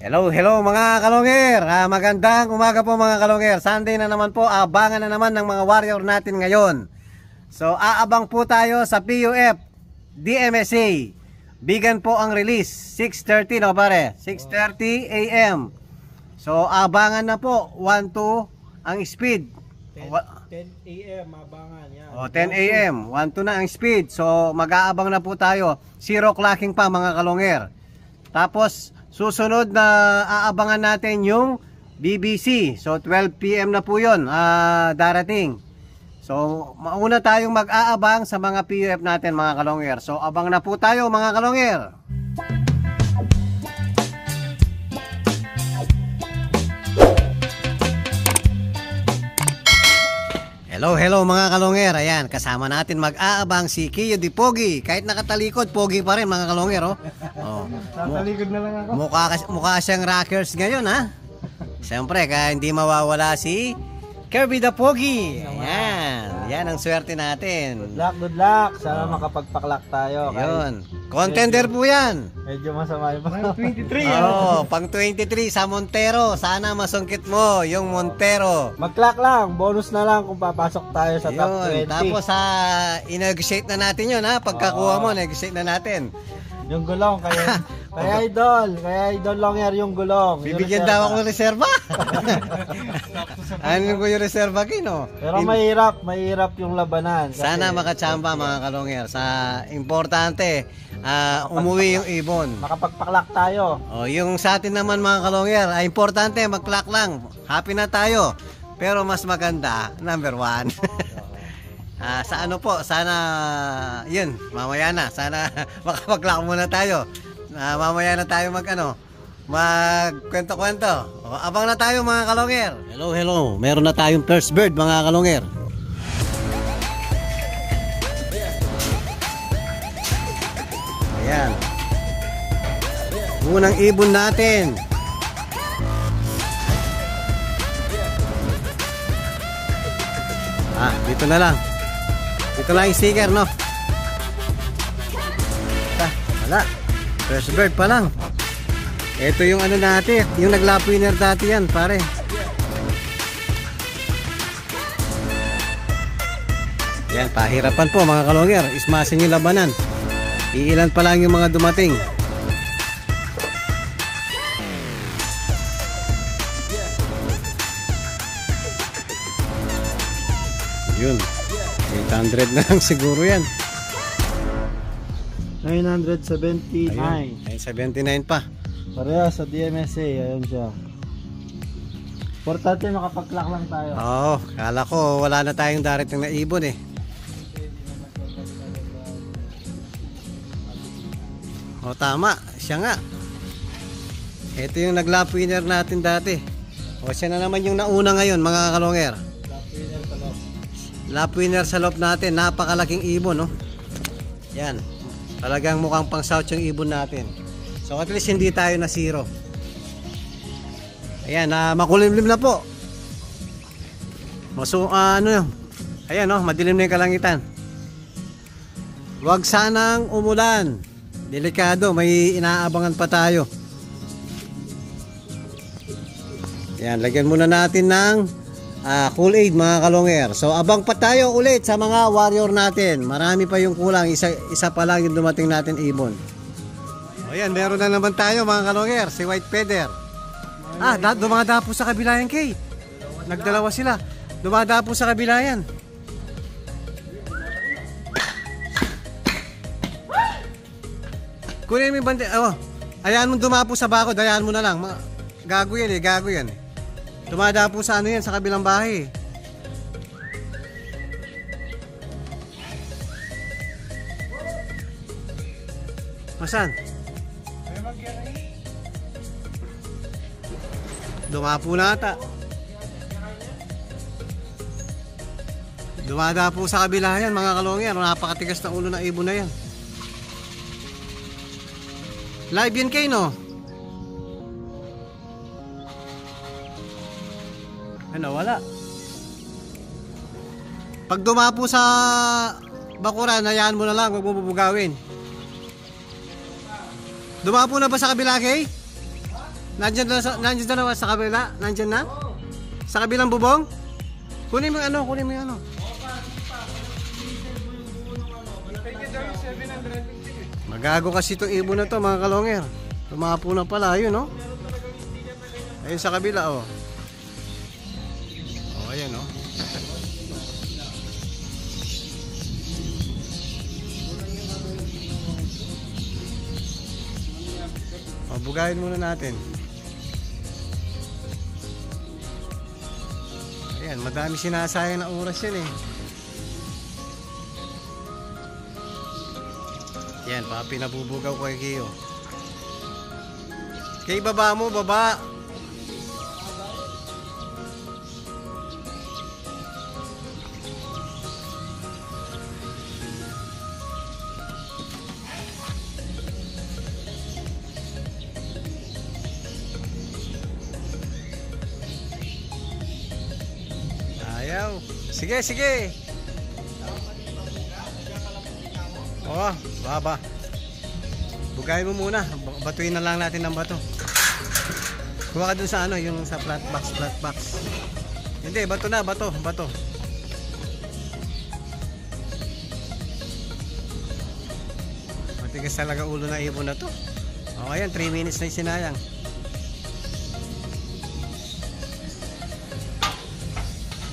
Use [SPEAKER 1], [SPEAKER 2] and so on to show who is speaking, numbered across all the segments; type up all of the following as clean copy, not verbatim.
[SPEAKER 1] Hello mga kalonger. Magandang umaga po mga kalonger. Sunday na naman po, abangan na naman ng mga warrior natin ngayon. So aabang po tayo sa PUF DMSA. Bigan po ang release 6:30 no pare, 6:30 AM. So abangan na po 1-2 ang speed.
[SPEAKER 2] 10 AM abangan yan.
[SPEAKER 1] 10 AM 1-2 na ang speed. So mag-aabang na po tayo. 0 clocking pa mga kalonger. Tapos susunod na aabangan natin yung BBC. So 12 PM na po yun darating. So mauna tayong mag-aabang sa mga PUF natin mga kalonger. So abang na po tayo mga kalonger. Hello mga kalonger. Ayan, kasama natin mag-aabang si Kiyo Di Pogi. Kahit nakatalikod, Pogi pa rin mga kalonger.
[SPEAKER 2] Natalikod na lang ako.
[SPEAKER 1] Mukha siyang rockers ngayon ha. Siyempre, kaya hindi mawawala si Kirby the Pogi. Ayan, yan ang swerte natin.
[SPEAKER 2] Good luck. Sana makapagpaklak tayo.
[SPEAKER 1] Yun, contender po yan.
[SPEAKER 2] Medyo masama yung pang 23.
[SPEAKER 1] Pang 23 sa Montero. Sana masungkit mo yung Montero.
[SPEAKER 2] Mag-clock lang. Bonus na lang kung papasok tayo sa top 20.
[SPEAKER 1] Tapos i-negotiate na natin yun ha. Pagkakuha mo, negotiate na natin.
[SPEAKER 2] Yung gulong kaya idol Longer yung gulong.
[SPEAKER 1] Bibigyan daw ako ng reserva. Ano ko yung reserva kino?
[SPEAKER 2] Pero mahirap yung labanan.
[SPEAKER 1] Sana makachamba mga kalonger. Sa importante, umuwi yung ibon.
[SPEAKER 2] Makapagpaklak tayo.
[SPEAKER 1] Yung sa atin naman mga kalonger, importante mag-clock lang. Happy na tayo. Pero mas maganda, number 1. Sa ano po, sana yun, mamaya na. Sana makapag-clock muna tayo. Mamaya na tayo magkwento-kwento. Abang na tayo mga kalonger. Hello. Meron na tayong first bird mga kalonger. Ayan. Unang ibon natin. Dito na lang. Dito lang yung sticker, no? Wala. First bird pa lang. Ito yung ano natin, yung nag-lap winner dati yan, pare. Yan, pahirapan po mga kalonger. Ismasin yung labanan. Iilan pa lang yung mga dumating. Yun. 800 na lang siguro yan.
[SPEAKER 2] 979.
[SPEAKER 1] 979 pa.
[SPEAKER 2] Pareha sa DMSA. Ayun siya. Importante makapag-clock lang tayo.
[SPEAKER 1] Kala ko wala na tayong darating na ibon eh. Tama. Siya nga. Ito yung nag-lap winner natin dati. Siya na naman yung nauna ngayon mga kalonger. Lap winner sa loob natin. Napakalaking ibon, no? Yan. Talagang mukhang pang south yung ibon natin. So at least hindi tayo na zero. Ayan, makulimlim na po. Ayan, no? Madilim na yung kalangitan. Huwag sanang umulan. Delikado, may inaabangan pa tayo. Ayan, lagyan muna natin ng Kool-Aid mga kalonger. So abang pa tayo ulit sa mga warrior natin. Marami pa yung kulang. Isa pa lang yung dumating natin ibon. Ayan, meron na naman tayo mga kalonger. Si White Feather. Dumadapo sa kabila yan, Kay. Nagdalawa sila. Dumadapo sa kabila yan. Kunin mo yung bante. Ayan mo dumapo sa bakod. Ayan mo na lang. Gago yan. Dumadapo sa ano yan, sa kabilang bahay. Masan? Dumapo na ata. Dumadapo sa kabila yan mga kalonger. Napakatigas na ulo ng ibon na yan. Live yan kayo, no? Wala. Pag dumapo sa bakuran, hayaan mo na lang, huwag mo bubugawin. Dumapo na ba sa kabila, Kay? Nandiyan na sa kabila? Nandiyan na? Sa kabilang bubong? Kunin mo yung ano, kunin mo yung ano. Magago kasi itong ibon na to mga kalonger. Tumapo na pala, ayun no? Ayun sa kabila oh. Oh, ayan oh. Oh, bugayin muna natin. Ayan, madami sinasayang na oras yan eh. Yan, papi nabubugaw ko kay Kiyo. Kay baba mo, baba. Ayaw. Sige, sige. Oh, baba. Bugayin mo muna. Batuin na lang natin ng bato. Kuha ka dun sa ano, yung sa flat box. Hindi, bato na, bato. Matigas talaga ulo na ibon na to. O, ayan, 3 minutes na yung sinayang.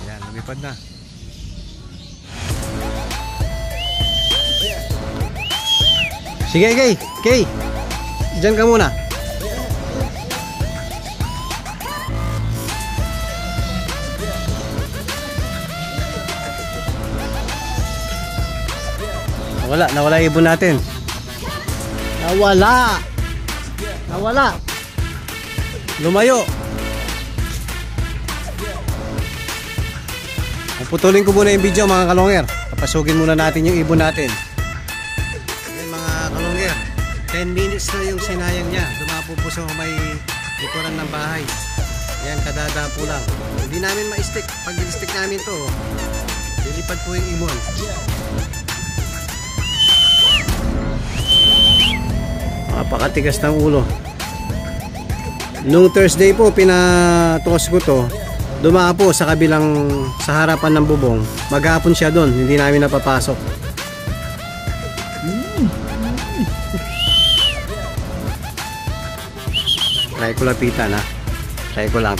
[SPEAKER 1] Ayan, lumipad na. Sige, Kay. Diyan ka muna. Nawala ibon natin. Nawala. Lumayo. Puputulin ko muna yung video mga kalonger. Papasugin muna natin yung ibon natin. 10 minutes na yung sinayang niya. Dumapo po sa may likuran ng bahay. Yan, kadadapo lang. Hindi namin ma-stick. Pag i-stick namin to, lilipad po yung ibon. Napakatigas ng ulo. Nung Thursday po, pinatoss ko to. Dumapo sa kabilang, sa harapan ng bubong. Maghapon siya doon. Hindi namin napapasok. Try ko lapitan ha. Try ko lang.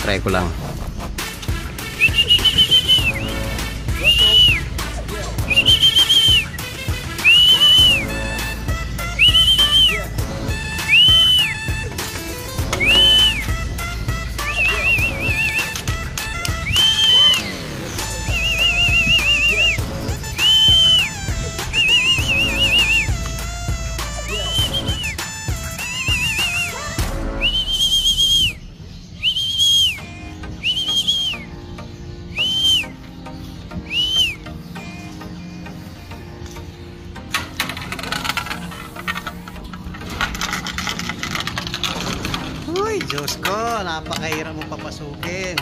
[SPEAKER 1] Diyos ko, napakahirap mo papasukin.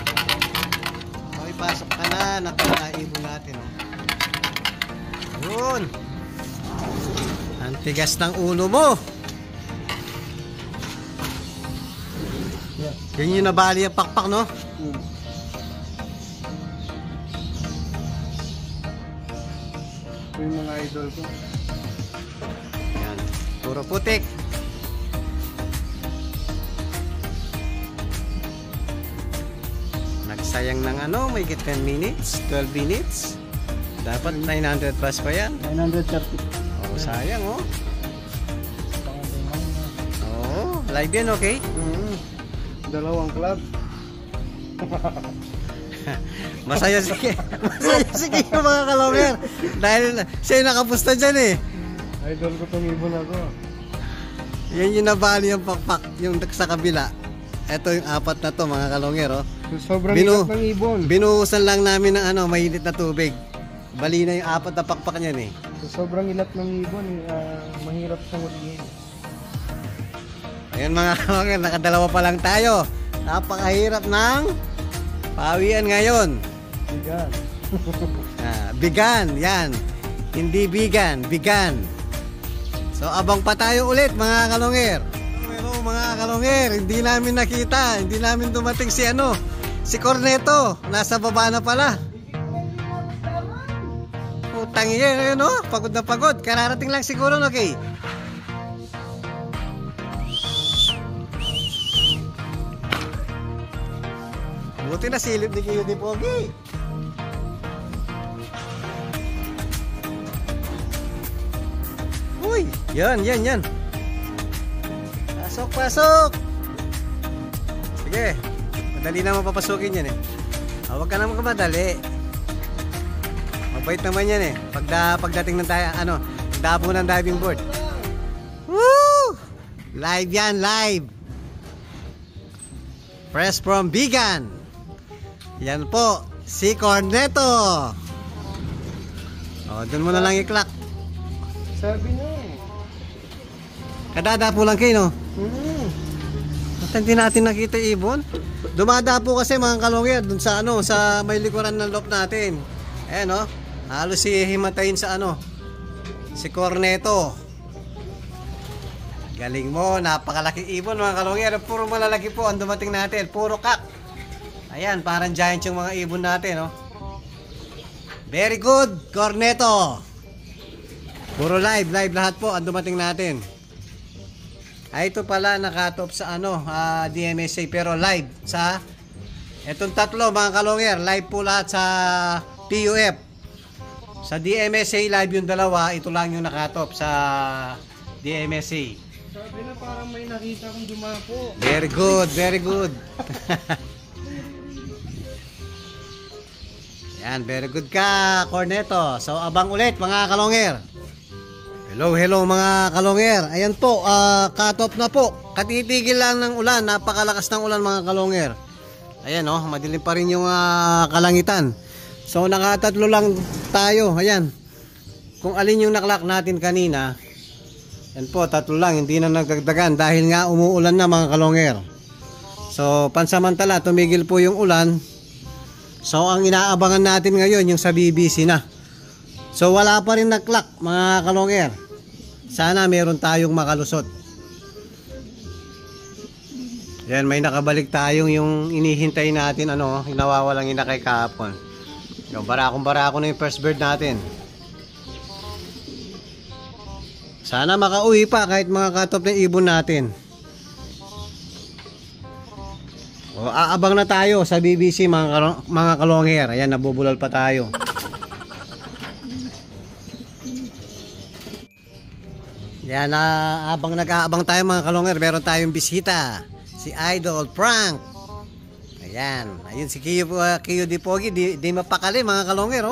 [SPEAKER 1] Okay, pasok ka na. Napakaibon natin. Yun. Ang tigas ng ulo mo. Yan yung nabali ang pakpak, no?
[SPEAKER 2] Ito yung mga idol ko.
[SPEAKER 1] Yan. Puro putik. Nagsayang ng ano, may 10 minutes, 12 minutes. Dapat 900 plus pa yan.
[SPEAKER 2] 930.
[SPEAKER 1] Oh, sayang oh. Oh, live yan, okay?
[SPEAKER 2] Dalawang club.
[SPEAKER 1] Masaya sige mga kalonger. Dahil siya yung nakapusta dyan eh.
[SPEAKER 2] Idol ko itong ibon ako.
[SPEAKER 1] Yan yung nabali yung pakpak, yung sa kabila. Ito yung apat na to mga kalonger oh.
[SPEAKER 2] Sobrang ilat ng ibon.
[SPEAKER 1] Binuhusan lang namin ng ano, mainit na tubig. Bali na yung apat na pakpak niyan eh.
[SPEAKER 2] Sobrang ilat ng ibon, mahirap siyang ulihin.
[SPEAKER 1] Ayan mga kalonger, nakadalawa pa lang tayo. Napakahirap ng pawian ngayon.
[SPEAKER 2] Bigan.
[SPEAKER 1] Bigan, yan. Hindi bigan, bigan. So abang pa tayo ulit mga kalonger. Hello mga kalonger, hindi namin nakita, hindi namin dumating si si Corneto, nasa baba na pala. Utang yan, pagod na pagod, kararating lang siguro, okay? Buti na silip ni Kuya Pogi. Uy, yan. Pasok. Sige, madali naman papasukin yan eh. Huwag ka naman madali. Mabait naman yan eh. Pagdating ng dabo ng diving board. Woo! Live yan, live. Fresh from Bigan. Yan po, si Corneto. Doon mo na lang i-clock.
[SPEAKER 2] Sabi niya eh.
[SPEAKER 1] Kadadapo lang kayo, no? Ba't hindi natin nakita ibon? Dumadapo kasi mga kalongyer dun sa sa may likuran ng loop natin. Ayan, halos himatayin sa si Corneto. Galing mo, napakalaking ibon mga kalongyer. Puro malalaki po ang dumating natin, puro kak. Ayan, parang giant yung mga ibon natin, Very good, Corneto. Puro live lahat po ang dumating natin. Ito pala nakatop sa DMSA pero live sa etong tatlo mga kalongyer, live po lahat sa PUF. Sa DMSA live yung dalawa, ito lang yung nakatop sa DMSA.
[SPEAKER 2] Sabi na parang may nakita kong dumapo.
[SPEAKER 1] Very good. Yan, very good ka, Corneto. So abang ulit mga kalongyer. Hello mga kalongyer. Ayan po, cut-off na po. Katitigil lang ng ulan, napakalakas ng ulan mga kalongyer. Ayan madilim pa rin yung kalangitan. So nakatatlo lang tayo. Ayan. Kung alin yung naklak natin kanina, yan po, tatlo lang, hindi na nagdagdagan dahil nga umuulan na mga kalongyer. So pansamantala, tumigil po yung ulan. So ang inaabangan natin ngayon yung sa BBC na. So wala pa rin naklak mga kalongyer. Sana meron tayong makalusot. Yan, may nakabalik tayong yung inihintay natin nawawalang inakay kahapon. Yung barako na yung first bird natin. Sana makauwi pa kahit mga katop na ibon natin. Aabang na tayo sa BBC mga kalongyer. Ayan, nabubulal pa tayo. Yan, nag-aabang tayo mga kalongyer. Meron tayong bisita, si Idol Frank. Ayun si Kuya Pogi, di mapakali mga kalongyer.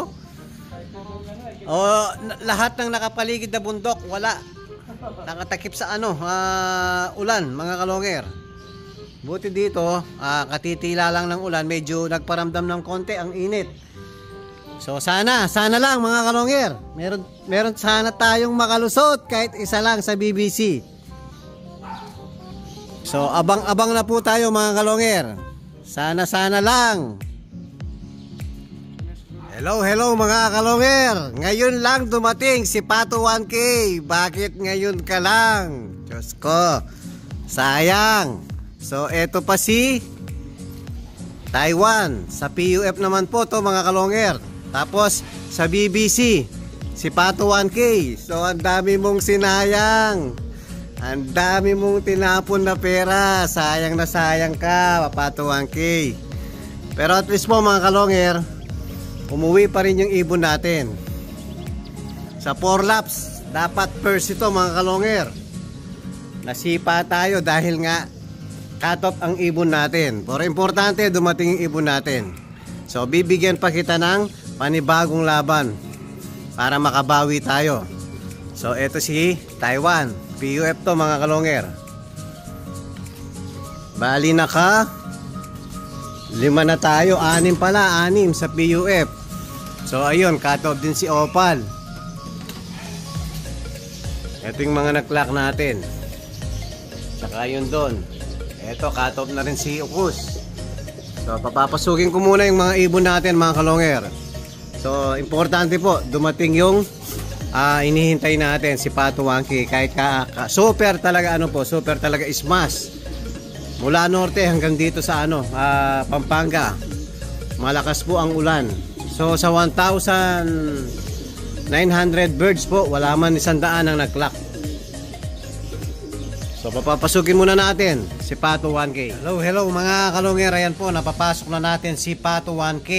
[SPEAKER 1] Lahat ng nakapaligid na bundok, wala. Nakatakip sa ulan mga kalongyer. Buti dito, katitila lang ng ulan, medyo nagparamdam ng konti ang init. So sana lang mga kalongyer, meron sana tayong makalusot kahit isa lang sa BBC. So abang na po tayo mga kalongyer. Sana lang. Hello mga kalongyer. Ngayon lang dumating si Pato 1K. Bakit ngayon ka lang? Diyos ko, sayang. So eto pa si Taiwan. Sa PUF naman po to mga kalongyer. Tapos sa BBC, si Pato 1K. So ang dami mong sinayang. Ang dami mong tinapon na pera. Sayang na sayang ka, Pato 1K. Pero at least po mga kalongyer, umuwi pa rin yung ibon natin. Sa 4 laps, dapat first ito mga kalongyer. Nasipa tayo dahil nga cut off ang ibon natin. Pero importante dumating yung ibon natin. So bibigyan pa kita ng panibagong laban para makabawi tayo. So eto si Taiwan, PUF to mga kalongyer. Bali na ka 5 na tayo, 6 pala, 6 sa PUF. So ayun, cut off din si Opal. Ito yung mga nag-clock natin. Saka yun doon. Ito, cut off na rin si Ukus. So papapasukin ko muna yung mga ibon natin mga kalongyer. So importante po, dumating yung inihintay natin si Pato 1K. Kahit super talaga super talaga smash. Mula norte hanggang dito sa Pampanga. Malakas po ang ulan. So sa 1,900 birds po, wala man 100 ang nag-clock. So papapasukin muna natin si Pato 1K. Hello mga kalongger. Ayan po, napapasok na natin si Pato 1K.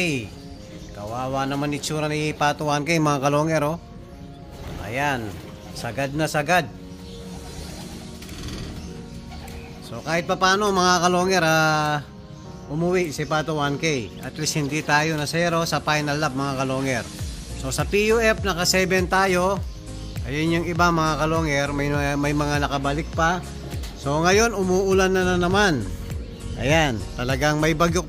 [SPEAKER 1] Kawawa naman itsura ni Pato 1K mga kalongger, oh. Ayan, sagad na sagad. So kahit papaano mga kalongger, umuwi si Pato 1K. At least hindi tayo na 0 sa final lap mga kalongger. So sa PUF naka 7 tayo. Ayun yung iba mga kalongger, may mga nakabalik pa. So ngayon umuulan na naman. Ayan, talagang may bagyo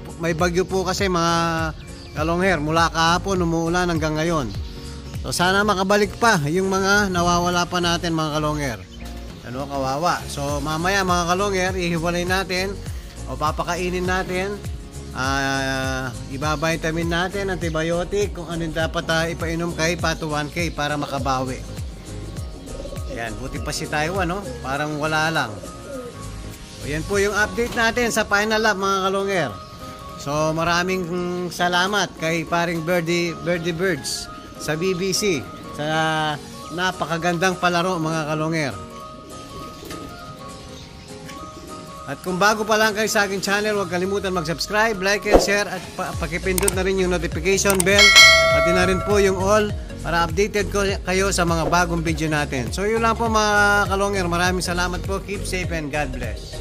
[SPEAKER 1] po kasi mga kalongger. Mula kahapon umuulan hanggang ngayon. So sana makabalik pa yung mga nawawala pa natin mga kalongger. Kawawa. So mamaya mga kalongger, ihiwalay natin o papakainin natin. Ibabitamin natin, antibiotic, kung ano dapat ipainom kay Pato 1K para makabawi. Ayan, buti pa si Taiwan, no? Parang wala lang. O yan po yung update natin sa final lap mga kalongger. So maraming salamat kay paring Birdie Birds sa BBC sa napakagandang palaro mga kalongger. At kung bago pa lang kayo sa aking channel, huwag kalimutan mag-subscribe, like and share at pakipindot na rin yung notification bell, pati na rin po yung all para updated kayo sa mga bagong video natin. So yun lang po mga kalongger, maraming salamat po, keep safe and God bless.